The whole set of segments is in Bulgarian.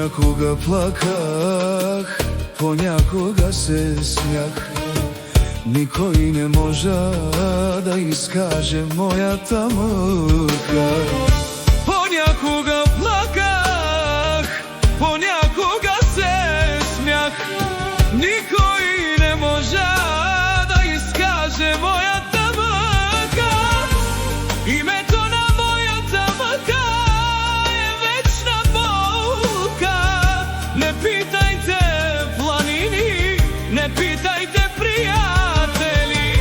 Понякога плаках, понякога се смях. Никой не можа да изкаже моята мъка. Понякога плаках, понякога се смях. Никой не можа да изкаже моята мъка. Името на моята мъка е вечна болка. Не питайте планини, не питайте приятели.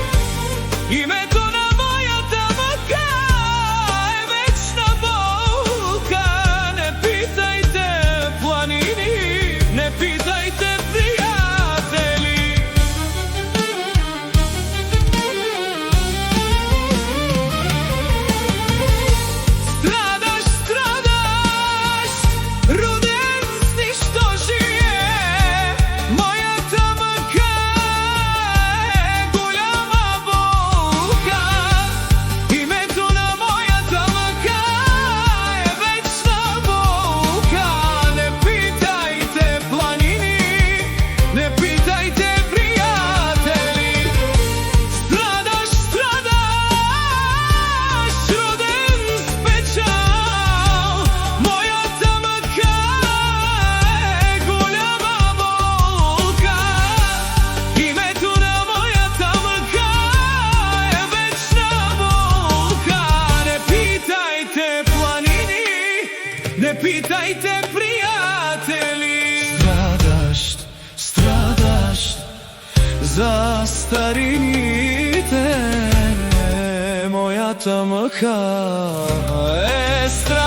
Името на моята мъка е вечна болка. Не питайте планини, не питайте приятели. Страдаш, страдаш, роден с нищо жие. Моята мъка е голяма болка. Името на моята мъка е вечна болка. Не питайте планини, не питайте приятели. Страдаш, страдаш, роден с печал. Моята мъка е голяма болка. Името на моята мъка е вечна болка. Не питайте планини, не питайте приятели. Страдаш, страдаш за старините. Моята мъка е страдаш.